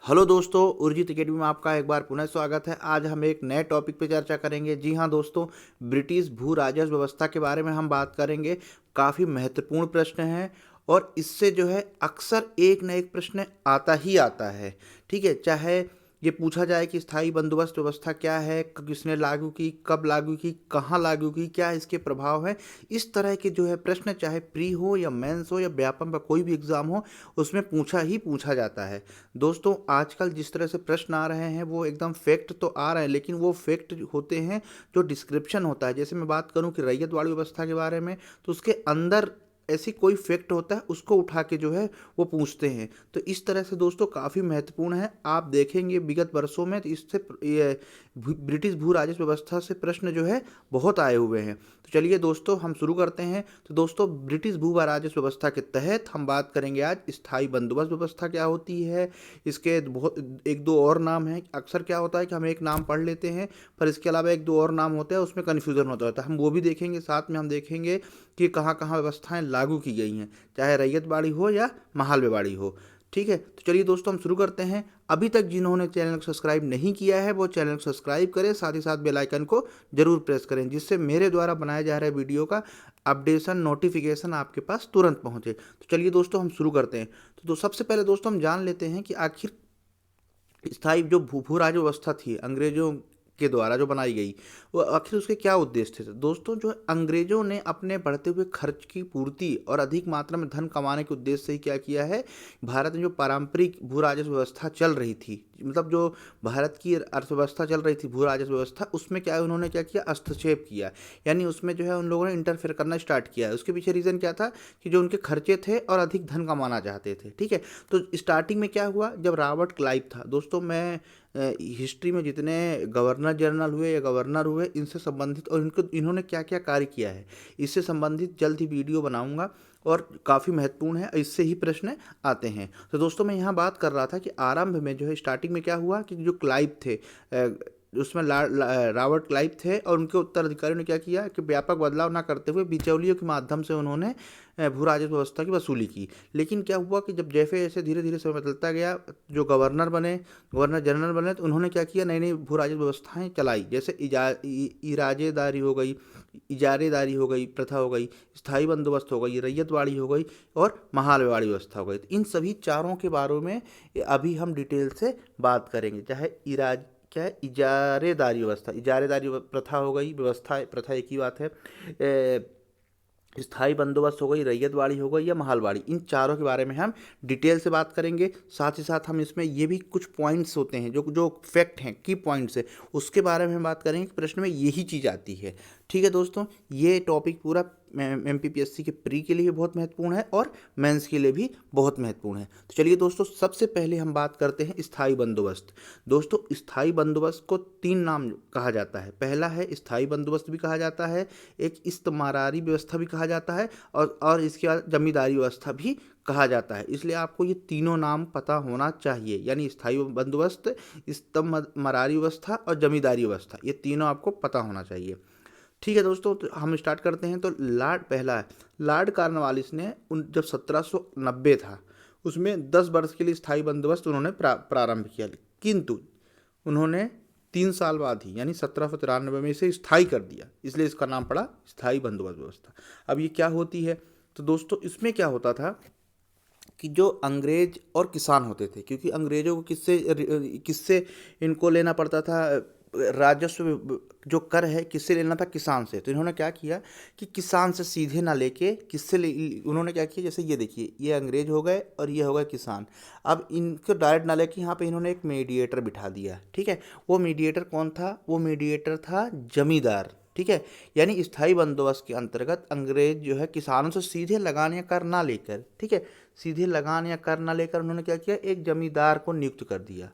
Hello दोस्तों, Urjit academy में आपका एक बार पुनः स्वागत है। आज हम एक नए टॉपिक पे चर्चा करेंगे। जी हाँ दोस्तों, ब्रिटिश भू राजस्व व्यवस्था के बारे में हम बात करेंगे। काफ़ी महत्वपूर्ण प्रश्न है और इससे जो है अक्सर एक न एक प्रश्न आता ही आता है। ठीक है, चाहे ये पूछा जाए कि स्थायी बंदोबस्त व्यवस्था क्या है, किसने लागू की, कब लागू की, कहाँ लागू की, क्या इसके प्रभाव हैं। इस तरह के जो है प्रश्न चाहे प्री हो या मेंस हो या व्यापम का कोई भी एग्ज़ाम हो, उसमें पूछा ही पूछा जाता है। दोस्तों, आजकल जिस तरह से प्रश्न आ रहे हैं वो एकदम फैक्ट तो आ रहे हैं, लेकिन वो फैक्ट होते हैं जो डिस्क्रिप्शन होता है। जैसे मैं बात करूं कि रैयतवाड़ी व्यवस्था के बारे में, तो उसके अंदर ऐसी कोई फैक्ट होता है, उसको उठा के जो है वो पूछते हैं। तो इस तरह से दोस्तों काफ़ी महत्वपूर्ण है। आप देखेंगे विगत वर्षों में तो इससे ये ब्रिटिश भू राजस्व व्यवस्था से प्रश्न जो है बहुत आए हुए हैं। तो चलिए दोस्तों हम शुरू करते हैं। तो दोस्तों, ब्रिटिश भू राजस्व व्यवस्था के तहत हम बात करेंगे आज स्थायी बंदोबस्त व्यवस्था क्या होती है। इसके बहुत एक दो और नाम हैं। अक्सर क्या होता है कि हम एक नाम पढ़ लेते हैं, पर इसके अलावा एक दो और नाम होते हैं, उसमें कन्फ्यूज़न होता है। हम वो भी देखेंगे, साथ में हम देखेंगे कि कहाँ कहाँ व्यवस्थाएं लागू की गई हैं, चाहे रैयतवाड़ी हो या महालवेवाड़ी हो। ठीक है, तो चलिए दोस्तों हम शुरू करते हैं। अभी तक जिन्होंने चैनल को सब्सक्राइब नहीं किया है वो चैनल को सब्सक्राइब करें, साथ ही साथ बेल आइकन को जरूर प्रेस करें, जिससे मेरे द्वारा बनाया जा रहे वीडियो का अपडेशन नोटिफिकेशन आपके पास तुरंत पहुंचे। तो चलिए दोस्तों हम शुरू करते हैं। तो सबसे पहले दोस्तों हम जान लेते हैं कि आखिर स्थायी जो भू राज्य व्यवस्था थी अंग्रेजों के द्वारा जो बनाई गई, वो आखिर उसके क्या उद्देश्य थे। दोस्तों, जो अंग्रेजों ने अपने बढ़ते हुए खर्च की पूर्ति और अधिक मात्रा में धन कमाने के उद्देश्य से ही क्या किया है, भारत में जो पारंपरिक भू राजस्व व्यवस्था चल रही थी, मतलब जो भारत की अर्थव्यवस्था चल रही थी भू राजस्व व्यवस्था, उसमें क्या है उन्होंने क्या किया, हस्तक्षेप किया। यानी उसमें जो है उन लोगों ने इंटरफेयर करना स्टार्ट किया है। उसके पीछे रीज़न क्या था कि जो उनके खर्चे थे और अधिक धन कमाना चाहते थे। ठीक है, तो स्टार्टिंग में क्या हुआ, जब रॉबर्ट क्लाइव था। दोस्तों, मैं हिस्ट्री में जितने गवर्नर जनरल हुए या गवर्नर हुए, इनसे संबंधित और इन्होंने क्या क्या कार्य किया है, इससे संबंधित जल्द ही वीडियो बनाऊंगा और काफ़ी महत्वपूर्ण है, इससे ही प्रश्न आते हैं। तो दोस्तों, मैं यहाँ बात कर रहा था कि आरंभ में जो है स्टार्टिंग में क्या हुआ कि जो क्लाइव थे, उसमें रॉबर्ट क्लाइव थे और उनके उत्तराधिकारियों ने क्या किया कि व्यापक बदलाव ना करते हुए बिचौलियों के माध्यम से उन्होंने भू राजस्व व्यवस्था की वसूली की। लेकिन क्या हुआ कि जब जैसे जैसे धीरे धीरे समय बदलता गया, जो गवर्नर जनरल बने, तो उन्होंने क्या किया, नई नई भू राजस्व व्यवस्थाएं चलाई। जैसे इराजेदारी हो गई, इजारेदारी हो गई, प्रथा हो गई, स्थायी बंदोबस्त हो गई, रैयतवाड़ी हो गई और महालवेवाड़ी व्यवस्था हो गई। तो इन सभी चारों के बारे में अभी हम डिटेल से बात करेंगे। चाहे क्या है, इजारेदारी व्यवस्था, इजारेदारी प्रथा हो गई, व्यवस्था प्रथा एक ही बात है, स्थायी बंदोबस्त हो गई, रैयतवाड़ी हो गई या महालवाड़ी, इन चारों के बारे में हम डिटेल से बात करेंगे। साथ ही साथ हम इसमें ये भी कुछ पॉइंट्स होते हैं जो जो फैक्ट हैं, की पॉइंट्स है, उसके बारे में हम बात करेंगे कि प्रश्न में यही चीज़ आती है। ठीक है दोस्तों, ये टॉपिक पूरा MPPSC के प्री के लिए बहुत महत्वपूर्ण है और मेंस के लिए भी बहुत महत्वपूर्ण है। तो चलिए दोस्तों, सबसे पहले हम बात करते हैं स्थायी बंदोबस्त। दोस्तों, स्थायी बंदोबस्त को तीन नाम कहा जाता है। पहला है स्थायी बंदोबस्त भी कहा जाता है, एक इस्तमारारी व्यवस्था भी कहा जाता है और इसके बाद जमींदारी व्यवस्था भी कहा जाता है। इसलिए आपको ये तीनों नाम पता होना चाहिए, यानी स्थायी बंदोबस्त, इस्तमारारी व्यवस्था और जमींदारी व्यवस्था, ये तीनों आपको पता होना चाहिए। ठीक है दोस्तों, तो हम स्टार्ट करते हैं। तो पहला है लॉर्ड कॉर्नवालिस ने जब 1790 था, उसमें 10 वर्ष के लिए स्थायी बंदोबस्त उन्होंने प्रारंभ किया, किंतु उन्होंने 3 साल बाद ही यानी 1793 में इसे स्थायी कर दिया, इसलिए इसका नाम पड़ा स्थायी बंदोबस्त व्यवस्था। अब ये क्या होती है, तो दोस्तों इसमें क्या होता था कि जो अंग्रेज और किसान होते थे, क्योंकि अंग्रेजों को किससे किससे इनको लेना पड़ता था, राजस्व जो कर है किससे लेना था, किसान से। तो इन्होंने क्या किया कि किसान से सीधे ना लेके उन्होंने क्या किया, जैसे ये देखिए, ये अंग्रेज हो गए और ये हो गए किसान। अब इनको डायरेक्ट ना लेके यहाँ पे इन्होंने एक मीडिएटर बिठा दिया। ठीक है, वो मीडिएटर कौन था, वो मीडिएटर था जमींदार। ठीक है, यानी स्थायी बंदोबस्त के अंतर्गत अंग्रेज जो है किसानों से सीधे लगान या कर ना लेकर, ठीक है, सीधे लगान या कर ना लेकर उन्होंने क्या किया, एक जमींदार को नियुक्त कर दिया।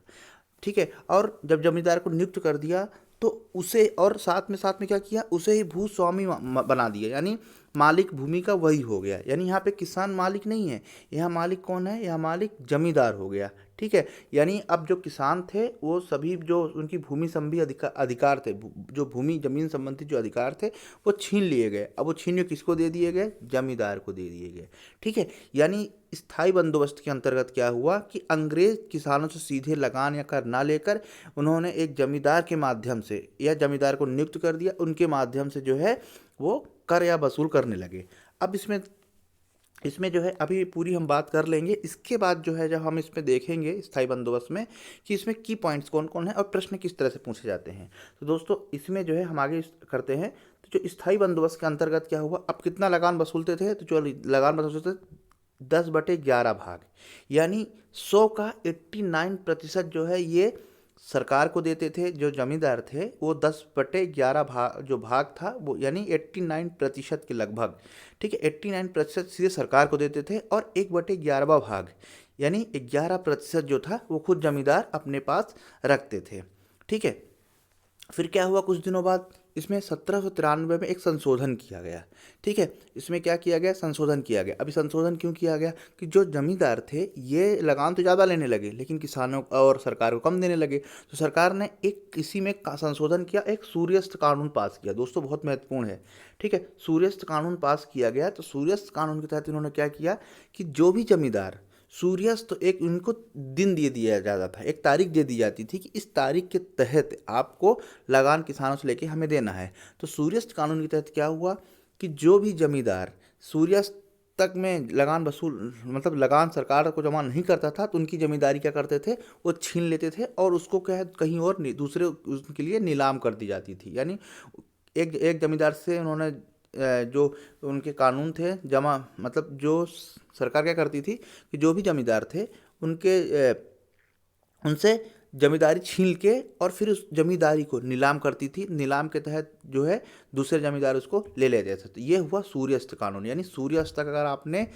ठीक है, और जब जमींदार को नियुक्त कर दिया तो उसे, और साथ में क्या किया, उसे ही भूस्वामी बना दिया, यानी मालिक भूमि का वही हो गया। यानी यहाँ पे किसान मालिक नहीं है, यहाँ मालिक कौन है, यहाँ मालिक जमींदार हो गया। ठीक है। यानी अब जो किसान थे वो सभी जो उनकी भूमि संबंधी अधिकार थे, जो भूमि जमीन संबंधित जो अधिकार थे वो छीन लिए गए। अब वो छीन के किसको दे दिए गए? जमींदार को दे दिए गए। ठीक है। यानी स्थायी बंदोबस्त के अंतर्गत क्या हुआ कि अंग्रेज किसानों से सीधे लगान या कर ना लेकर उन्होंने एक जमींदार के माध्यम से या जमींदार को नियुक्त कर दिया, उनके माध्यम से जो है वो कर या वसूल करने लगे। अब इसमें जो है अभी पूरी हम बात कर लेंगे। इसके बाद जो है जब हम इसमें देखेंगे स्थायी बंदोबस्त में कि इसमें की पॉइंट्स कौन कौन है और प्रश्न किस तरह से पूछे जाते हैं। तो दोस्तों इसमें जो है हम आगे करते हैं। तो जो स्थायी बंदोबस्त के अंतर्गत क्या हुआ, अब कितना लगान वसूलते थे? तो जो लगान वसूलते थे 10/11 भाग, यानी 100 का 89% जो है ये सरकार को देते थे। जो जमींदार थे वो 10/11 भाग जो भाग था वो यानी 89% के लगभग, ठीक है, 89% सीधे सरकार को देते थे और 1/11वां भाग यानी 11% जो था वो खुद जमींदार अपने पास रखते थे। ठीक है। फिर क्या हुआ कुछ दिनों बाद, इसमें 1793 में एक संशोधन किया गया। ठीक है। इसमें क्या किया गया? संशोधन किया गया। अभी संशोधन क्यों किया गया कि जो जमींदार थे ये लगान तो ज़्यादा लेने लगे लेकिन किसानों और सरकार को कम देने लगे। तो सरकार ने एक इसी में संशोधन किया, एक सूर्यास्त कानून पास किया। दोस्तों बहुत महत्वपूर्ण है। ठीक है। सूर्यास्त कानून पास किया गया। तो सूर्यास्त कानून के तहत इन्होंने क्या किया कि जो भी जमींदार सूर्यास्त, तो एक उनको दिन दे दिया जाता था, एक तारीख दे दी जाती थी कि इस तारीख के तहत आपको लगान किसानों से लेके हमें देना है। तो सूर्यास्त कानून के तहत क्या हुआ कि जो भी जमींदार सूर्यास्त तक में लगान वसूल मतलब लगान सरकार को जमा नहीं करता था तो उनकी जमींदारी क्या करते थे, वो छीन लेते थे और उसको क्या है कहीं और दूसरे उसके लिए नीलाम कर दी जाती थी। यानी एक एक जमींदार से उन्होंने जो उनके कानून थे जमा, मतलब जो सरकार क्या करती थी कि जो भी जमींदार थे उनके उनसे जमींदारी छीन के और फिर उस जमींदारी को नीलाम करती थी। नीलाम के तहत जो है दूसरे जमींदार उसको ले लेते थे। तो ये हुआ सूर्यास्त कानून, यानी सूर्यास्त तक अगर आपने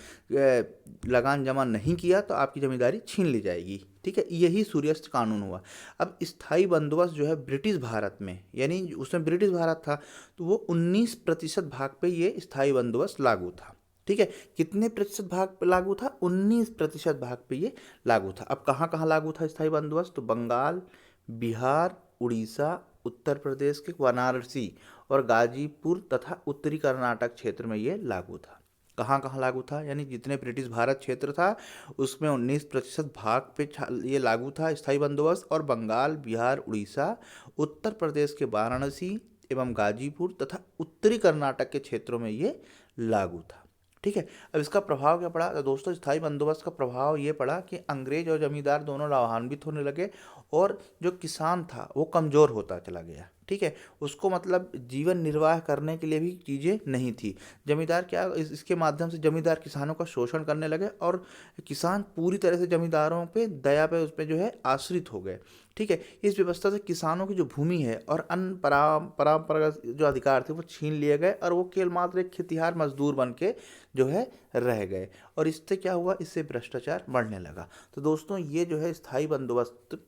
लगान जमा नहीं किया तो आपकी जमींदारी छीन ली जाएगी। ठीक है। यही सूर्यास्त कानून हुआ। अब स्थायी बंदोबस्त जो है ब्रिटिश भारत में, यानी उसमें ब्रिटिश भारत था तो वो 19% भाग पे ये स्थायी बंदोबस्त लागू था। ठीक है। कितने प्रतिशत भाग पे लागू था? 19% भाग पे ये लागू था। अब कहाँ कहाँ लागू था स्थायी बंदोबस्त? तो बंगाल, बिहार, उड़ीसा, उत्तर प्रदेश के वाराणसी और गाजीपुर तथा उत्तरी कर्नाटक क्षेत्र में ये लागू था। कहाँ कहाँ लागू था? यानी जितने ब्रिटिश भारत क्षेत्र था उसमें 19% भाग पे ये लागू था स्थायी बंदोबस्त, और बंगाल, बिहार, उड़ीसा, उत्तर प्रदेश के वाराणसी एवं गाजीपुर तथा उत्तरी कर्नाटक के क्षेत्रों में ये लागू था। ठीक है। अब इसका प्रभाव क्या पड़ा? तो दोस्तों स्थायी बंदोबस्त का प्रभाव ये पड़ा कि अंग्रेज और जमींदार दोनों लाभान्वित होने लगे और जो किसान था वो कमज़ोर होता चला गया। ठीक है। उसको मतलब जीवन निर्वाह करने के लिए भी चीज़ें नहीं थी। जमींदार क्या इसके माध्यम से जमींदार किसानों का शोषण करने लगे और किसान पूरी तरह से जमींदारों पे दया पे उस पर जो है आश्रित हो गए। ठीक है। इस व्यवस्था से किसानों की जो भूमि है और अन्य परंपरागत जो अधिकार थे वो छीन लिए गए और वो केवल मात्र एक खेतिहार मजदूर बन के जो है रह गए। और इससे क्या हुआ? इससे भ्रष्टाचार बढ़ने लगा। तो दोस्तों ये जो है स्थायी बंदोबस्त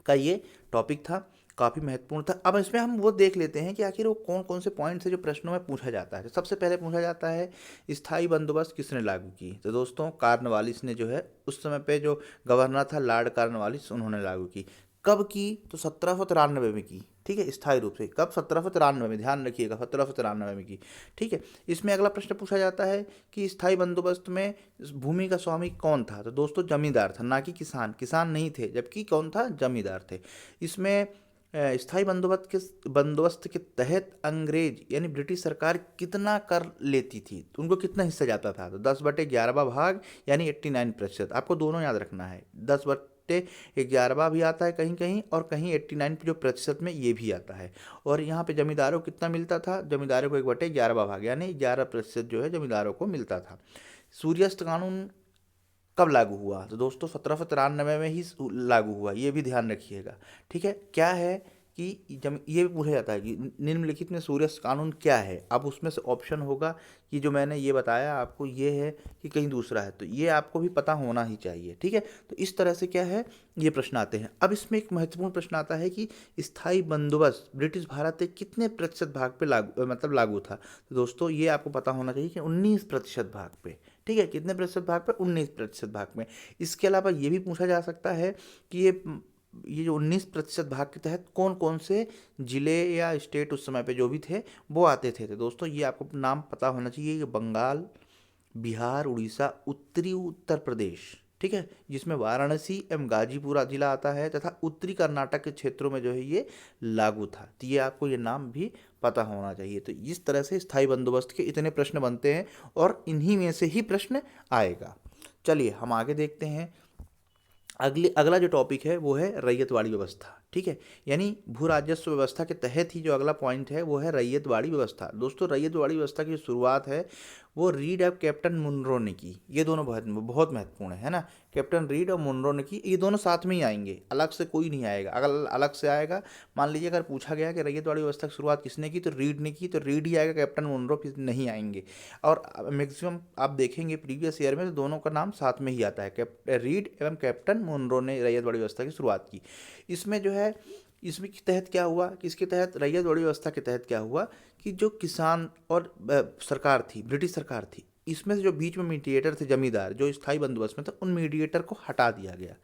का ये टॉपिक था, काफ़ी महत्वपूर्ण था। अब इसमें हम वो देख लेते हैं कि आखिर वो कौन कौन से पॉइंट्स है जो प्रश्नों में पूछा जाता है। तो सबसे पहले पूछा जाता है स्थायी बंदोबस्त किसने लागू की? तो दोस्तों कॉर्नवालिस ने जो है उस समय पे जो गवर्नर था लॉर्ड कॉर्नवालिस, उन्होंने लागू की। कब की? तो 1793 में की। ठीक है। स्थायी रूप से कब? 1793 में, ध्यान रखिएगा 1793 में की। ठीक है। इसमें अगला प्रश्न पूछा जाता है कि स्थायी बंदोबस्त में भूमि का स्वामी कौन था? तो दोस्तों जमींदार था, ना कि किसान। किसान नहीं थे, जबकि कौन था? जमींदार थे। इसमें स्थायी बंदोबस्त के तहत अंग्रेज यानी ब्रिटिश सरकार कितना कर लेती थी? तो उनको कितना हिस्सा जाता था? तो 10/11वां भाग यानी 89%। आपको दोनों याद रखना है, 10/11वां भी आता है कहीं कहीं और कहीं 89 जो प्रतिशत में ये भी आता है। और यहाँ पे जमींदारों को कितना मिलता था? जमींदारों को 1/11वां भाग यानी 11% जो है जमींदारों को मिलता था। सूर्यास्त कानून कब लागू हुआ? तो दोस्तों 1793 में ही लागू हुआ, ये भी ध्यान रखिएगा। ठीक है। क्या है कि जब ये भी पूछा जाता है कि निम्नलिखित में सूर्यास्त कानून क्या है? अब उसमें से ऑप्शन होगा कि जो मैंने ये बताया आपको ये है कि कहीं दूसरा है, तो ये आपको भी पता होना ही चाहिए। ठीक है। तो इस तरह से क्या है ये प्रश्न आते हैं। अब इसमें एक महत्वपूर्ण प्रश्न आता है कि स्थायी बंदोबस्त ब्रिटिश भारत के कितने प्रतिशत भाग पे लागू था? तो दोस्तों ये आपको पता होना चाहिए कि 19% भाग पे। ठीक है, कितने प्रतिशत भाग पे? 19% भाग में। इसके अलावा ये भी पूछा जा सकता है कि ये जो 19% भाग के तहत कौन कौन से जिले या स्टेट उस समय पे जो भी थे वो आते थे। तो दोस्तों ये आपको नाम पता होना चाहिए कि बंगाल, बिहार, उड़ीसा, उत्तरी उत्तर प्रदेश, ठीक है, जिसमें वाराणसी एवं गाजीपुर जिला आता है, तथा उत्तरी कर्नाटक के क्षेत्रों में जो है ये लागू था। तो ये आपको ये नाम भी पता होना चाहिए। तो इस तरह से स्थायी बंदोबस्त के इतने प्रश्न बनते हैं और इन्हीं में से ही प्रश्न आएगा। चलिए हम आगे देखते हैं। अगला जो टॉपिक है वो है रैयतवाड़ी व्यवस्था, ठीक है, यानी भू राजस्व व्यवस्था के तहत ही जो अगला पॉइंट है वो है रैयतवाड़ी व्यवस्था। दोस्तों रैयतवाड़ी व्यवस्था की जो शुरुआत है वो रीड और कैप्टन मुनरो ने की। ये दोनों बहुत बहुत महत्वपूर्ण है ना, कैप्टन रीड और मुनरो ने की। ये दोनों साथ में ही आएंगे, अलग से कोई नहीं आएगा। अगर अलग से आएगा, मान लीजिए अगर पूछा गया कि रैयतवाड़ी व्यवस्था की शुरुआत किसने की, तो रीड ने की, तो रीड ही आएगा, कैप्टन मुनरो फिर नहीं आएंगे। और मैक्सिमम आप देखेंगे प्रीवियस ईयर में तो दोनों का नाम साथ में ही आता है, रीड एवं कैप्टन मुनरो ने रैयतवाड़ी व्यवस्था की शुरुआत की। इसमें जो है, इसमें के तहत क्या हुआ कि इसके तहत रैयतवाड़ी व्यवस्था के तहत क्या हुआ कि जो किसान और सरकार थी, ब्रिटिश सरकार थी, इसमें से जो बीच में मीडिएटर थे, जमींदार जो स्थायी बंदोबस्त में था, उन मीडिएटर को हटा दिया गया।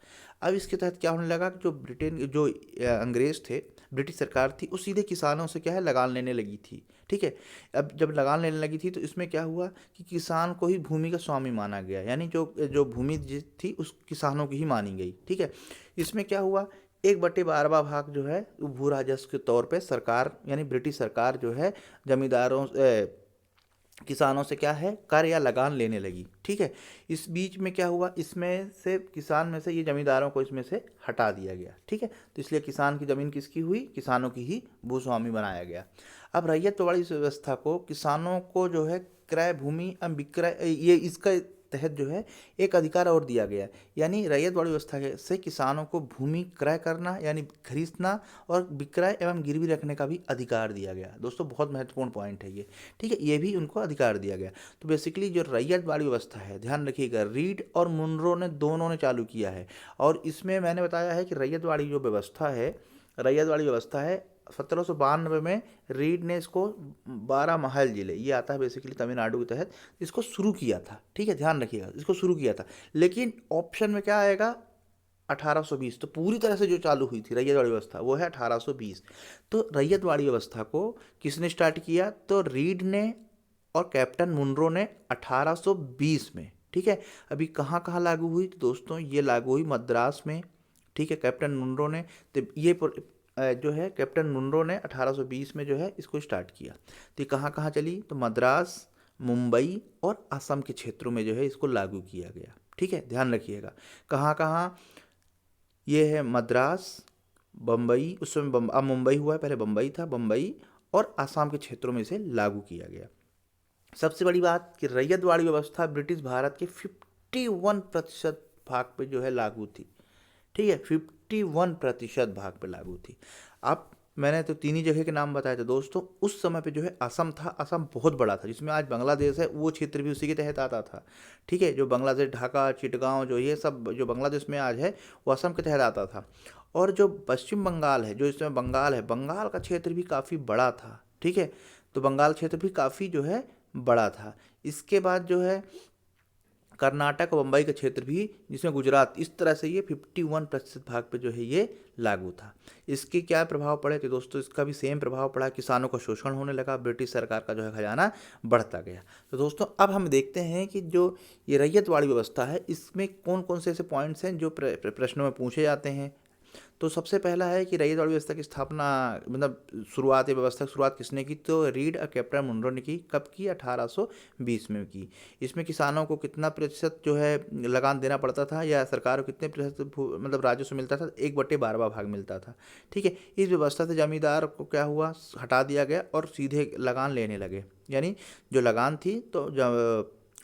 अब इसके तहत क्या होने लगा कि जो अंग्रेज थे, ब्रिटिश सरकार थी, वो सीधे किसानों से क्या है लगान लेने लगी थी। ठीक है, अब जब लगान लेने लगी थी तो इसमें क्या हुआ कि किसान को ही भूमि का स्वामी माना गया, यानी जो जो भूमि थी उस किसानों की ही मानी गई। ठीक है, इसमें क्या हुआ, 1/12 भाग जो है भू राजस्व के तौर पे सरकार यानी ब्रिटिश सरकार जो है जमींदारों किसानों से क्या है कर या लगान लेने लगी। ठीक है, इस बीच में क्या हुआ, इसमें से किसान में से ये जमींदारों को इसमें से हटा दिया गया। ठीक है, तो इसलिए किसान की ज़मीन किसकी हुई, किसानों की ही भूस्वामी बनाया गया। अब रैयतवाड़ी व्यवस्था को किसानों को जो है क्रय भूमि एवं विक्रय ये इसका तहत जो है एक अधिकार और दिया गया, यानी रैयतवाड़ी व्यवस्था से किसानों को भूमि क्रय करना यानी खरीदना और विक्रय एवं गिरवी रखने का भी अधिकार दिया गया। दोस्तों बहुत महत्वपूर्ण पॉइंट है ये। ठीक है, ये भी उनको अधिकार दिया गया। तो बेसिकली जो रैयतवाड़ी व्यवस्था है, ध्यान रखिएगा, रीड और मुनरो ने दोनों ने चालू किया है। और इसमें मैंने बताया है कि रैयतवाड़ी जो व्यवस्था है, रैयतवाड़ी व्यवस्था है 1792 में रीड ने इसको 12 महल जिले, ये आता है बेसिकली तमिलनाडु के तहत, इसको शुरू किया था। ठीक है, ध्यान रखिएगा, इसको शुरू किया था। लेकिन ऑप्शन में क्या आएगा, 1820। तो पूरी तरह से जो चालू हुई थी रैयतवाड़ी व्यवस्था वो है 1820। तो रैयतवाड़ी व्यवस्था को किसने स्टार्ट किया, तो रीड ने और कैप्टन मुनरो ने 1820 में। ठीक है, अभी कहाँ कहाँ लागू हुई, तो दोस्तों ये लागू हुई मद्रास में। ठीक है, कैप्टन मुनरो ने, तो ये जो है कैप्टन मुनरो ने 1820 में जो है इसको स्टार्ट किया। तो ये कहाँ कहाँ चली, तो मद्रास, मुंबई और असम के क्षेत्रों में जो है इसको लागू किया गया। ठीक है, ध्यान रखिएगा कहाँ कहाँ, ये है मद्रास, बम्बई, उस समय अब मुंबई हुआ है, पहले बम्बई था, बम्बई और आसाम के क्षेत्रों में इसे लागू किया गया। सबसे बड़ी बात कि रैयतवाड़ी व्यवस्था ब्रिटिश भारत के 51% भाग पे जो है लागू थी। ठीक है, 51% भाग पे लागू थी। अब मैंने तो तीन ही जगह के नाम बताए थे दोस्तों। उस समय पे जो है असम था, असम बहुत बड़ा था, जिसमें आज बांग्लादेश है वो क्षेत्र भी उसी के तहत आता था। ठीक है, जो बांग्लादेश, ढाका, चिटगांव, जो ये सब जो बांग्लादेश में आज है वो असम के तहत आता था। और जो पश्चिम बंगाल है, जो इसमें बंगाल है, बंगाल का क्षेत्र भी काफ़ी बड़ा था। ठीक है, तो बंगाल क्षेत्र भी काफ़ी जो है बड़ा था। इसके बाद जो है कर्नाटक और बम्बई का क्षेत्र भी, जिसमें गुजरात, इस तरह से ये 51% भाग पे जो है ये लागू था। इसके क्या प्रभाव पड़े, तो दोस्तों इसका भी सेम प्रभाव पड़ा, किसानों का शोषण होने लगा, ब्रिटिश सरकार का जो है खजाना बढ़ता गया। तो दोस्तों अब हम देखते हैं कि जो ये रैयतवाड़ी व्यवस्था है इसमें कौन कौन से ऐसे पॉइंट्स हैं जो प्रश्नों में पूछे जाते हैं। तो सबसे पहला है कि रैयतवाड़ी व्यवस्था की स्थापना, मतलब शुरुआत, ये व्यवस्था की शुरुआत किसने की, तो रीड और कैप्टन मुनरो ने की। कब की, 1820 में की। इसमें किसानों को कितना प्रतिशत जो है लगान देना पड़ता था, या सरकार को कितने प्रतिशत मतलब राजस्व मिलता था, 1/12 भाग मिलता था। ठीक है, इस व्यवस्था से जमींदार को क्या हुआ, हटा दिया गया और सीधे लगान लेने लगे। यानी जो लगान थी तो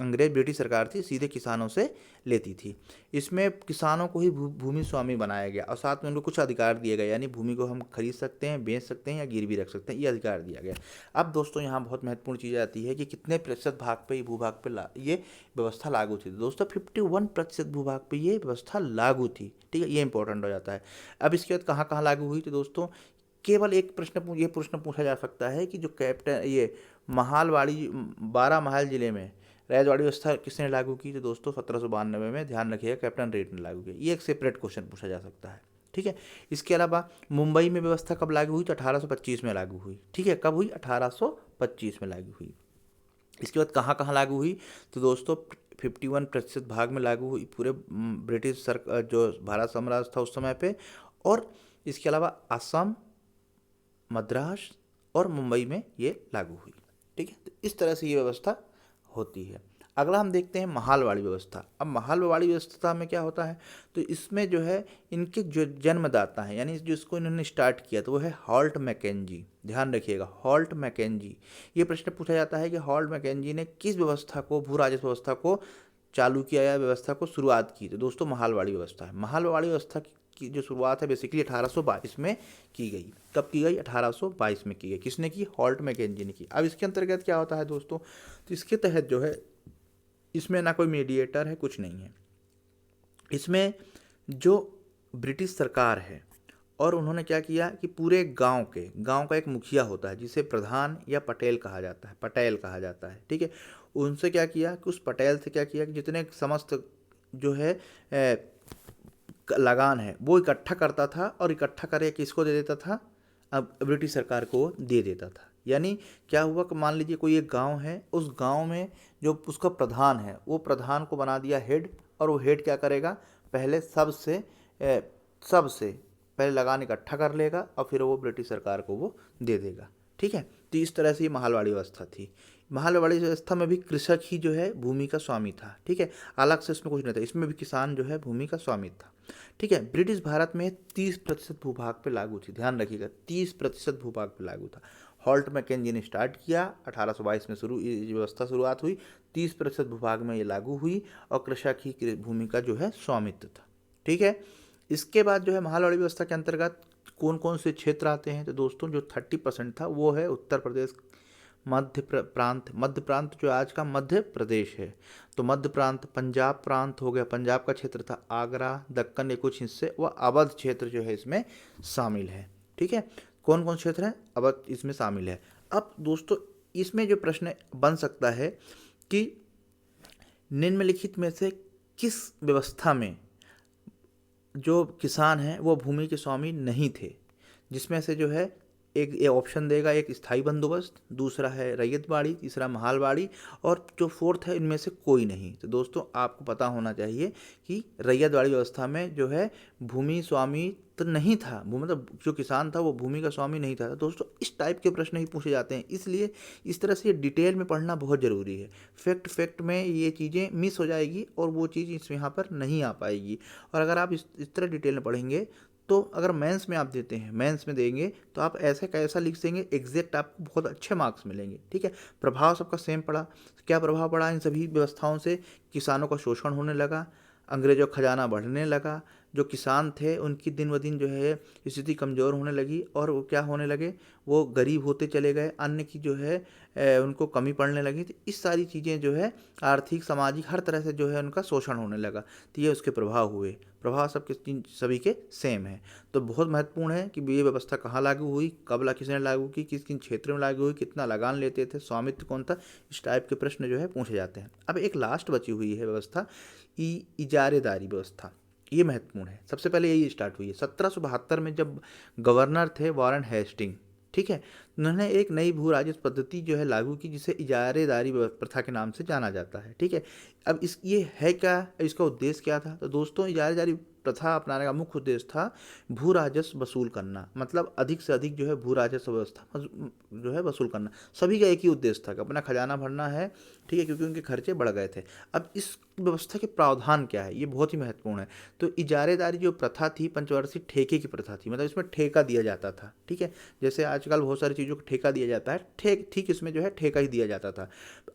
अंग्रेज ब्रिटिश सरकार थी सीधे किसानों से लेती थी। इसमें किसानों को ही भूमि स्वामी बनाया गया और साथ में उनको कुछ अधिकार दिए गए, यानी भूमि को हम खरीद सकते हैं, बेच सकते हैं या गिरवी रख सकते हैं, ये अधिकार दिया गया। अब दोस्तों यहाँ बहुत महत्वपूर्ण चीज़ आती है कि कितने प्रतिशत भाग पे भूभाग पे ये व्यवस्था लागू थी। दोस्तों 51% भूभाग पे ये व्यवस्था लागू थी। ठीक है, ये इंपॉर्टेंट हो जाता है। अब इसके बाद कहाँ कहाँ लागू हुई, तो दोस्तों केवल एक प्रश्न पूछा जा सकता है कि जो कैप्टन ये महालवाड़ी 12 महल जिले में रैयतवाड़ी व्यवस्था किसने लागू की? तो दोस्तों 1792 में, ध्यान रखिएगा, कैप्टन रेड ने लागू किया। ये एक सेपरेट क्वेश्चन पूछा जा सकता है, ठीक है। इसके अलावा मुंबई में व्यवस्था कब लागू हुई? तो 1825 में लागू हुई, ठीक है। कब हुई? 1825 में लागू हुई। इसके बाद कहाँ कहाँ लागू हुई? तो दोस्तों 51% भाग में लागू हुई पूरे ब्रिटिश सरकार, जो भारत साम्राज्य था उस समय पे। और इसके अलावा असम, मद्रास और मुंबई में ये लागू हुई, ठीक है। तो इस तरह से ये व्यवस्था होती है। अगला हम देखते हैं महालवाड़ी व्यवस्था। अब महालवाड़ी व्यवस्था में क्या होता है? तो इसमें जो है इनके जो जन्मदाता हैं, यानी जिसको इन्होंने स्टार्ट किया, तो वो है हॉल्ट मैकेंजी। ध्यान रखिएगा, हॉल्ट मैकेंजी। ये प्रश्न पूछा जाता है कि हॉल्ट मैकेंजी ने किस व्यवस्था को, भू राजस्व व्यवस्था को चालू किया या व्यवस्था को शुरुआत की? तो दोस्तों महालवाड़ी व्यवस्था है। महालवाड़ी व्यवस्था की जो शुरुआत है बेसिकली 1822 में की गई। कब की गई? 1822 में की गई। किसने की? हॉल्ट मैकेंजी ने की। अब इसके अंतर्गत क्या होता है दोस्तों? तो इसके तहत जो है, इसमें ना कोई मीडिएटर है, कुछ नहीं है। इसमें जो ब्रिटिश सरकार है, और उन्होंने क्या किया कि पूरे गांव का एक मुखिया होता है जिसे प्रधान या पटेल कहा जाता है, ठीक है। उनसे क्या किया कि उस पटेल से क्या किया कि जितने समस्त जो है लगान है वो इकट्ठा करता था, और इकट्ठा करके किसको दे देता था? अब ब्रिटिश सरकार को दे देता था। यानी क्या हुआ कि मान लीजिए कोई एक गांव है, उस गांव में जो उसका प्रधान है, वो प्रधान को बना दिया हेड, और वो हेड क्या करेगा? पहले सबसे पहले लगान इकट्ठा कर लेगा, और फिर वो ब्रिटिश सरकार को वो दे देगा, ठीक है। तो इस तरह से ये महालवाड़ी व्यवस्था थी। महालवाड़ी व्यवस्था में भी कृषक ही जो है भूमि का स्वामी था, ठीक है। अलग से इसमें कुछ नहीं था, इसमें भी किसान जो है भूमि का स्वामी था, ठीक है। ब्रिटिश भारत में 30% भूभाग पे लागू थी। ध्यान रखिएगा, 30% भूभाग पे लागू था। हॉल्ट मैकेंजी ने स्टार्ट किया, 1822 में ये व्यवस्था शुरुआत हुई। 30% भूभाग में ये लागू हुई, और कृषक ही भूमि का जो है स्वामित्व था, ठीक है। इसके बाद जो है महालवाड़ी व्यवस्था के अंतर्गत कौन कौन से क्षेत्र आते हैं? तो दोस्तों जो 30% था वो है उत्तर प्रदेश, मध्य प्रांत जो आज का मध्य प्रदेश है, तो मध्य प्रांत, पंजाब प्रांत हो गया, पंजाब का क्षेत्र था आगरा, दक्कन के कुछ हिस्से, व अवध क्षेत्र जो है इसमें शामिल है, ठीक है। कौन कौन क्षेत्र है? अवध इसमें शामिल है। अब दोस्तों इसमें जो प्रश्न बन सकता है कि निम्नलिखित में से किस व्यवस्था में जो किसान हैं वो भूमि के स्वामी नहीं थे? जिसमें से जो है एक ये ऑप्शन देगा, एक स्थायी बंदोबस्त, दूसरा है रैयतवाड़ी, तीसरा महालवाड़ी, और जो फोर्थ है इनमें से कोई नहीं। तो दोस्तों आपको पता होना चाहिए कि रैयतवाड़ी व्यवस्था में जो है भूमि स्वामी तो नहीं था, मतलब जो किसान था वो भूमि का स्वामी नहीं था। तो दोस्तों इस टाइप के प्रश्न ही पूछे जाते हैं, इसलिए इस तरह से ये डिटेल में पढ़ना बहुत ज़रूरी है। फैक्ट में ये चीज़ें मिस हो जाएगी, और वो चीज़ इस यहाँ पर नहीं आ पाएगी। और अगर आप इस तरह डिटेल में पढ़ेंगे, तो अगर मेंस में आप देते हैं, मेंस में देंगे, तो आप ऐसे कैसा लिख देंगे, एग्जैक्ट आपको बहुत अच्छे मार्क्स मिलेंगे, ठीक है। प्रभाव सबका सेम पड़ा। क्या प्रभाव पड़ा इन सभी व्यवस्थाओं से? किसानों का शोषण होने लगा, अंग्रेजों का खजाना बढ़ने लगा, जो किसान थे उनकी दिन ब दिन जो है स्थिति कमज़ोर होने लगी, और वो क्या होने लगे? वो गरीब होते चले गए, अन्न की जो है उनको कमी पड़ने लगी। तो इस सारी चीज़ें जो है आर्थिक, सामाजिक, हर तरह से जो है उनका शोषण होने लगा। तो ये उसके प्रभाव हुए। प्रभाव सभी के सेम है। तो बहुत महत्वपूर्ण है कि ये व्यवस्था कहाँ लागू हुई, कब किसने लागू की, किस किन क्षेत्रों में लागू हुई, कितना लगान लेते थे, स्वामित्व कौन था, इस टाइप के प्रश्न जो है पूछे जाते हैं। अब एक लास्ट बची हुई है व्यवस्था, इजारेदारी व्यवस्था। ये महत्वपूर्ण है। सबसे पहले यही स्टार्ट हुई है 1772 में, जब गवर्नर थे वॉरेन हेस्टिंग, ठीक है। उन्होंने एक नई भू राजस्व पद्धति जो है लागू की, जिसे इजारेदारी प्रथा के नाम से जाना जाता है, ठीक है। अब ये है क्या, इसका उद्देश्य क्या था? तो दोस्तों इजारेदारी प्रथा अपनाने का मुख्य उद्देश्य था भू राजस्व वसूल करना, मतलब अधिक से अधिक जो है भू राजस्व व्यवस्था जो है वसूल करना। सभी का एक ही उद्देश्य था कि अपना खजाना भरना है, ठीक है, क्योंकि उनके खर्चे बढ़ गए थे। अब इस व्यवस्था के प्रावधान क्या है, ये बहुत ही महत्वपूर्ण है। तो इजारेदारी जो प्रथा थी, पंचवर्षीय ठेके की प्रथा थी, मतलब इसमें ठेका दिया जाता था, ठीक है। जैसे आजकल बहुत सारी चीज़ों को ठेका दिया जाता है, ठीक इसमें जो है ठेका ही दिया जाता था।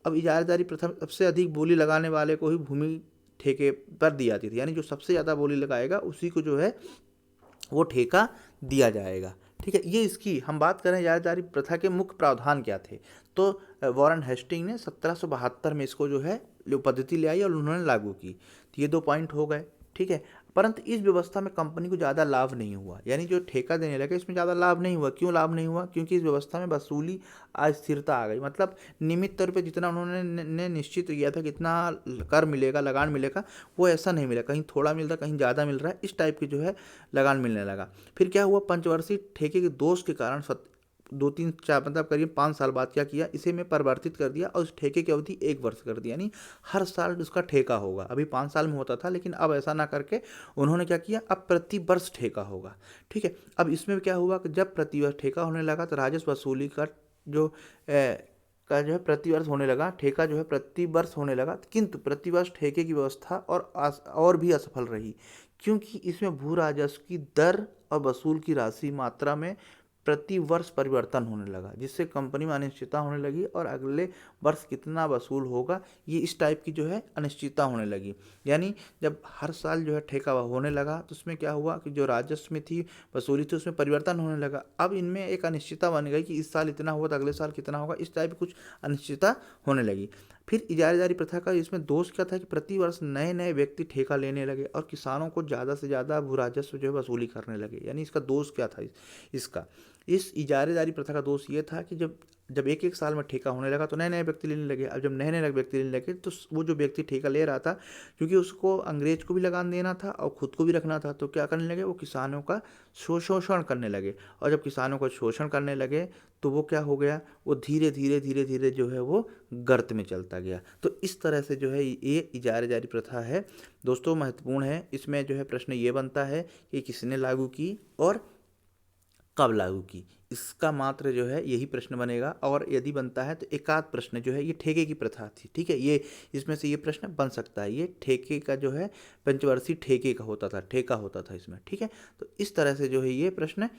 अब इजारेदारी प्रथा, सबसे अधिक बोली लगाने वाले को ही भूमि ठेके पर दी जाती थी, यानी जो सबसे ज़्यादा बोली लगाएगा उसी को जो है वो ठेका दिया जाएगा, ठीक है। ये इसकी हम बात करें इजारेदारी प्रथा के मुख्य प्रावधान क्या थे, तो वॉरेन हेस्टिंग ने 1772 में इसको जो है पद्धति ले आई और उन्होंने लागू की। तो ये 2 पॉइंट हो गए, ठीक है। परंतु इस व्यवस्था में कंपनी को ज़्यादा लाभ नहीं हुआ, यानी जो ठेका देने लगे इसमें ज़्यादा लाभ नहीं हुआ। क्यों लाभ नहीं हुआ? क्योंकि इस व्यवस्था में वसूली अस्थिरता आ गई। मतलब नियमित तौर पे जितना उन्होंने ने निश्चित किया था कितना कर मिलेगा, लगान मिलेगा, वो ऐसा नहीं मिला। कहीं थोड़ा मिल रहा, कहीं ज़्यादा मिल रहा है, इस टाइप की जो है लगान मिलने लगा। फिर क्या हुआ? पंचवर्षीय ठेके के दोष के कारण 2-3-4 मतलब करीब 5 साल बाद क्या किया, इसे मैं परिवर्तित कर दिया और उस ठेके की अवधि 1 वर्ष कर दी, यानी हर साल उसका ठेका होगा। अभी 5 साल में होता था, लेकिन अब ऐसा ना करके उन्होंने क्या किया, अब प्रति वर्ष ठेका होगा। ठीक है, अब इसमें क्या हुआ कि जब प्रति वर्ष ठेका होने लगा तो राजस्व वसूली का जो का जो है प्रति वर्ष होने लगा, ठेका जो है प्रति वर्ष होने लगा, किंतु प्रति वर्ष ठेके की व्यवस्था और भी असफल रही, क्योंकि इसमें भू राजस्व की दर और वसूल की राशि मात्रा में प्रति वर्ष परिवर्तन होने लगा, जिससे कंपनी में अनिश्चितता होने लगी और अगले वर्ष कितना वसूल होगा, ये इस टाइप की जो है अनिश्चितता होने लगी। यानी जब हर साल जो है ठेका होने लगा तो उसमें क्या हुआ कि जो राजस्व में थी, वसूली थी, उसमें परिवर्तन होने लगा। अब इनमें एक अनिश्चितता बन गई कि इस साल इतना हुआ तो अगले साल कितना होगा, इस टाइप की कुछ अनिश्चितता होने लगी। फिर इजारेदारी प्रथा का इसमें दोष क्या था कि प्रति वर्ष नए नए व्यक्ति ठेका लेने लगे और किसानों को ज़्यादा से ज़्यादा भू राजस्व जो है वसूली करने लगे। यानी इसका दोष क्या था? इसका इस इजारेदारी प्रथा का दोष ये था कि जब जब एक एक साल में ठेका होने लगा तो नए नए व्यक्ति लेने लगे। अब जब नए नए व्यक्ति लेने लगे तो वो जो व्यक्ति ठेका ले रहा था, क्योंकि उसको अंग्रेज को भी लगान देना था और खुद को भी रखना था, तो क्या करने लगे, वो किसानों का शोषण करने लगे। और जब किसानों का शोषण करने लगे तो वो क्या हो गया, वो धीरे धीरे धीरे धीरे जो है वो गर्त में चलता गया। तो इस तरह से जो है ये इजारेदारी प्रथा है दोस्तों, महत्वपूर्ण है। इसमें जो है प्रश्न ये बनता है कि किसने लागू की और कब लागू की, इसका मात्र जो है यही प्रश्न बनेगा। और यदि बनता है तो एकाध प्रश्न जो है ये ठेके की प्रथा थी। ठीक है, ये इसमें से ये प्रश्न बन सकता है। ये ठेके का जो है पंचवर्षीय ठेके का होता था, ठेका होता था इसमें। ठीक है, तो इस तरह से जो है ये प्रश्न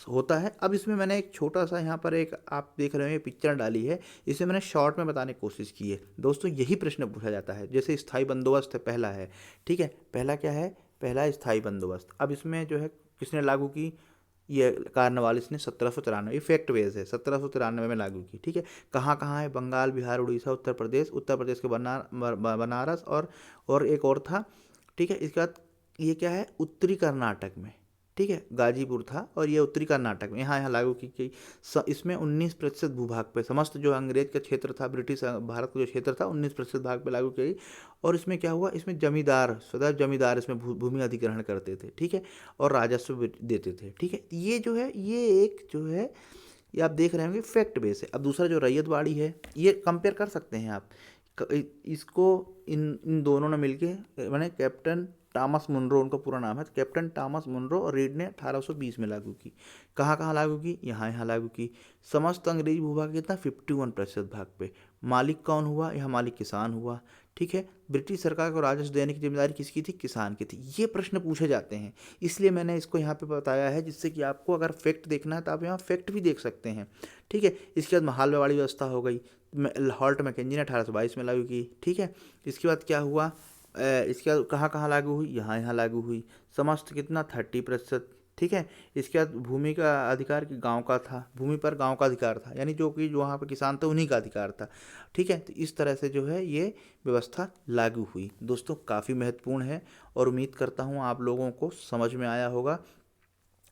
होता है। अब इसमें मैंने एक छोटा सा यहाँ पर एक आप देख रहे हो ये पिक्चर डाली है, इसे मैंने शॉर्ट में बताने की कोशिश की है दोस्तों। यही प्रश्न पूछा जाता है। जैसे स्थायी बंदोबस्त है, पहला है, ठीक है, पहला क्या है, पहला स्थायी बंदोबस्त। अब इसमें जो है किसने लागू की, ये कार्नवालिस ने 1793, फैक्ट बेस है, 1793 में लागू की। ठीक है, कहाँ कहाँ है, बंगाल, बिहार, उड़ीसा, उत्तर प्रदेश के बनारस और एक और था। ठीक है, इसके बाद ये क्या है, उत्तरी कर्नाटक में। ठीक है, गाजीपुर था और ये उत्तरी कर्नाटक में, यहाँ लागू की गई। इसमें 19% भूभाग पे, समस्त जो अंग्रेज का क्षेत्र था, ब्रिटिश भारत का जो क्षेत्र था, 19% भाग पे लागू की गई। और इसमें क्या हुआ, इसमें जमींदार, सदैव जमींदार इसमें भूमि अधिग्रहण करते थे। ठीक है, और राजस्व भी देते थे। ठीक है, ये जो है ये एक जो है ये आप देख रहे होंगे फैक्ट बेस है। अब दूसरा जो रैयतवाड़ी है, ये कंपेयर कर सकते हैं आप इसको, इन दोनों ने मिलके मैंने कैप्टन टॉमस मुनरो, उनका पूरा नाम है, कैप्टन टॉमस मुनरो और रीड ने 1820 में लागू की। कहाँ कहाँ लागू की, यहाँ लागू की। समस्त अंग्रेजी भूभाग कितना, 51% भाग पे। मालिक कौन हुआ, यहाँ मालिक किसान हुआ। ठीक है, ब्रिटिश सरकार को राजस्व देने की जिम्मेदारी किसकी थी, किसान की थी। ये प्रश्न पूछे जाते हैं, इसलिए मैंने इसको यहाँ पे बताया है, जिससे कि आपको अगर फैक्ट देखना है तो आप यहाँ फैक्ट भी देख सकते हैं। ठीक है, इसके बाद महालवाड़ी व्यवस्था हो गई, हॉल्ट मैकेंजी ने 1822 में लागू की। ठीक है, इसके बाद क्या हुआ, इसके बाद कहाँ कहाँ लागू हुई, यहाँ लागू हुई। समस्त कितना, 30%। ठीक है, इसके बाद भूमि का अधिकार कि गांव का था, भूमि पर गांव का अधिकार था, यानी जो वहाँ पर किसान थे उन्हीं का अधिकार था। ठीक है, तो इस तरह से जो है ये व्यवस्था लागू हुई। दोस्तों काफ़ी महत्वपूर्ण है और उम्मीद करता हूँ आप लोगों को समझ में आया होगा।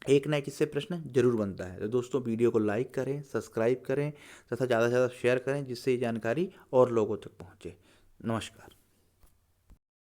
एक ना एक इससे प्रश्न जरूर बनता है। तो दोस्तों वीडियो को लाइक करें, सब्सक्राइब करें तथा ज़्यादा से ज़्यादा शेयर करें, जिससे ये जानकारी और लोगों तक पहुँचे। नमस्कार।